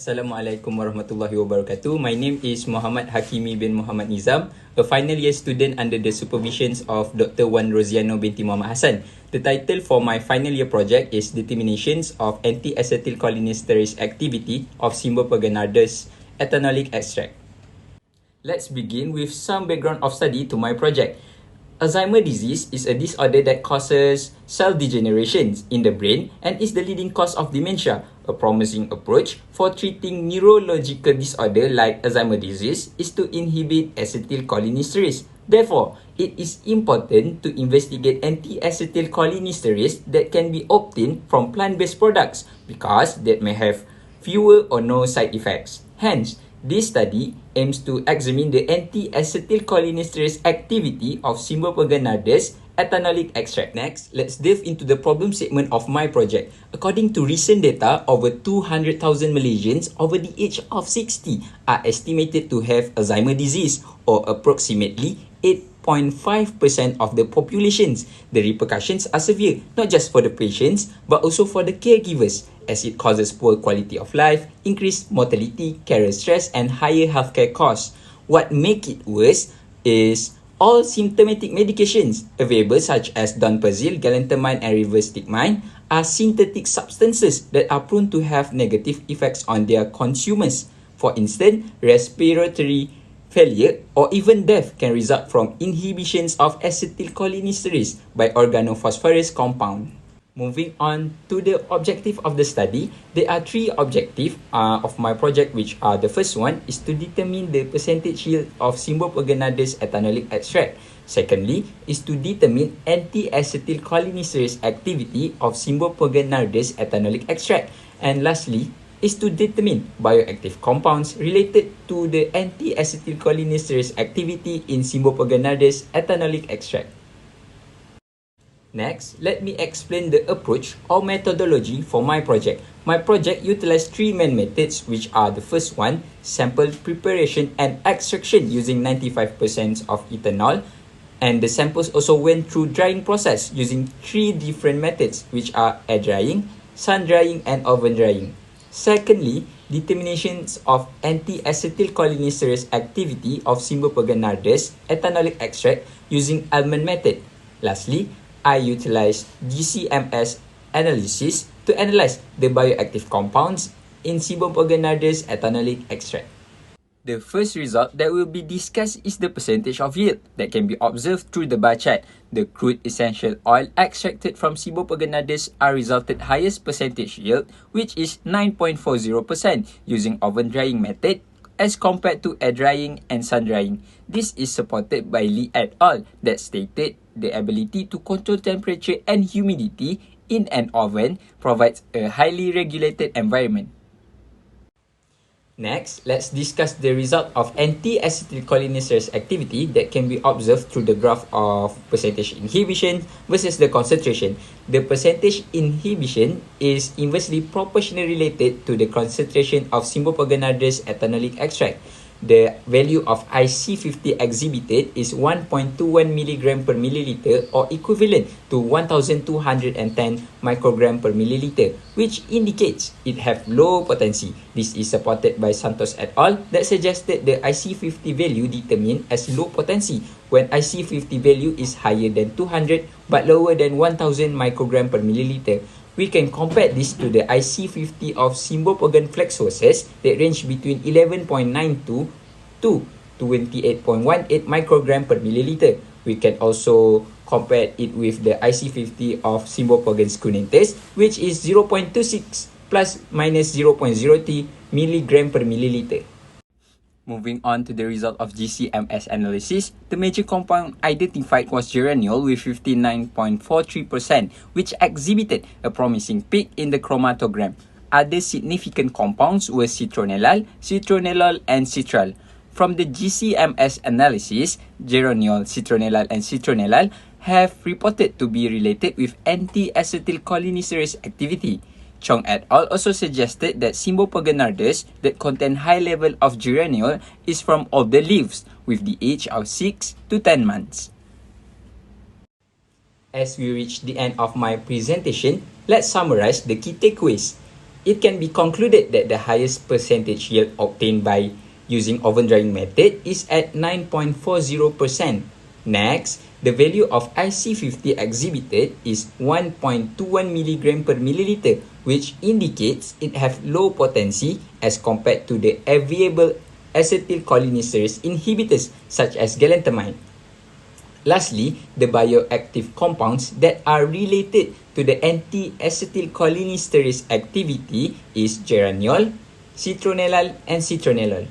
Assalamualaikum warahmatullahi wabarakatuh. My name is Muhammad Hakimi bin Muhammad Nizam, a final year student under the supervision of Dr. Wan Roziano binti Muhammad Hassan. The title for my final year project is Determinations of Anti-acetylcholinesterase Activity of Cymbopogon nardus ethanolic extract. Let's begin with some background of study to my project. Alzheimer's disease is a disorder that causes cell degeneration in the brain and is the leading cause of dementia. A promising approach for treating neurological disorder like Alzheimer's disease is to inhibit acetylcholinesterase. Therefore, it is important to investigate anti-acetylcholinesterase that can be obtained from plant-based products because that may have fewer or no side effects. Hence, this study aims to examine the anti-acetylcholinesterase activity of Cymbopogon nardus ethanolic extract. Next, let's delve into the problem statement of my project. According to recent data, over 200,000 Malaysians over the age of 60 are estimated to have Alzheimer's disease, or approximately 8.5% of the populations. The repercussions are severe, not just for the patients, but also for the caregivers, as it causes poor quality of life, increased mortality, carer stress, and higher healthcare costs. What makes it worse is all symptomatic medications available, such as donepezil, galantamine, and rivastigmine, are synthetic substances that are prone to have negative effects on their consumers. For instance, respiratory failure or even death can result from inhibitions of acetylcholinesterase by organophosphorus compound. Moving on to the objective of the study, there are three objectives of my project, which are: the first one is to determine the percentage yield of Cymbopogon nardus ethanolic extract. Secondly is to determine anti-acetylcholinesterase activity of Cymbopogon nardus ethanolic extract. And lastly is to determine bioactive compounds related to the anti-acetylcholinesterase activity in Cymbopogon nardus ethanolic extract. Next, let me explain the approach or methodology for my project. My project utilized three main methods, which are: the first one, sample preparation and extraction using 95% of ethanol, and the samples also went through drying process using three different methods, which are air drying, sun drying, and oven drying. Secondly, determinations of anti-acetylcholinesterase activity of Cymbopogon nardus ethanolic extract using almond method. Lastly, I utilized GCMS analysis to analyze the bioactive compounds in Cymbopogon nardus ethanolic extract. The first result that will be discussed is the percentage of yield that can be observed through the bar chart. The crude essential oil extracted from Cymbopogon nardus are resulted highest percentage yield, which is 9.40% using oven drying method as compared to air drying and sun drying. This is supported by Lee et al. That stated the ability to control temperature and humidity in an oven provides a highly regulated environment. Next, let's discuss the result of anti-acetylcholinesterase activity that can be observed through the graph of percentage inhibition versus the concentration. The percentage inhibition is inversely proportionally related to the concentration of Cymbopogon nardus ethanolic extract. The value of IC50 exhibited is 1.21 mg per milliliter, or equivalent to 1210 microgram per milliliter, which indicates it have low potency. This is supported by Santos et al. That suggested the IC50 value determined as low potency when IC50 value is higher than 200 but lower than 1000 microgram per milliliter. We can compare this to the IC50 of Cymbopogon flexuosus that range between 11.92 to 28.18 microgram per milliliter. We can also compare it with the IC50 of Cymbopogon sculentus, which is 0.26 plus minus 0.03 milligram per milliliter. Moving on to the result of GCMS analysis, the major compound identified was geraniol with 59.43%, which exhibited a promising peak in the chromatogram. Other significant compounds were citronellal, citronellol, and citral. From the GCMS analysis, geraniol, citronellal, and citronellal have reported to be related with anti-acetylcholinesterase activity. Chong et al. Also suggested that Cymbopogon nardus that contain high level of geraniol is from older leaves with the age of 6 to 10 months. As we reach the end of my presentation, let's summarize the key takeaways. It can be concluded that the highest percentage yield obtained by using oven drying method is at 9.40%. Next, the value of IC50 exhibited is 1.21 mg per milliliter, which indicates it have low potency as compared to the available acetylcholinesterase inhibitors such as galantamine. Lastly, the bioactive compounds that are related to the anti-acetylcholinesterase activity is geraniol, citronellal, and citronellol.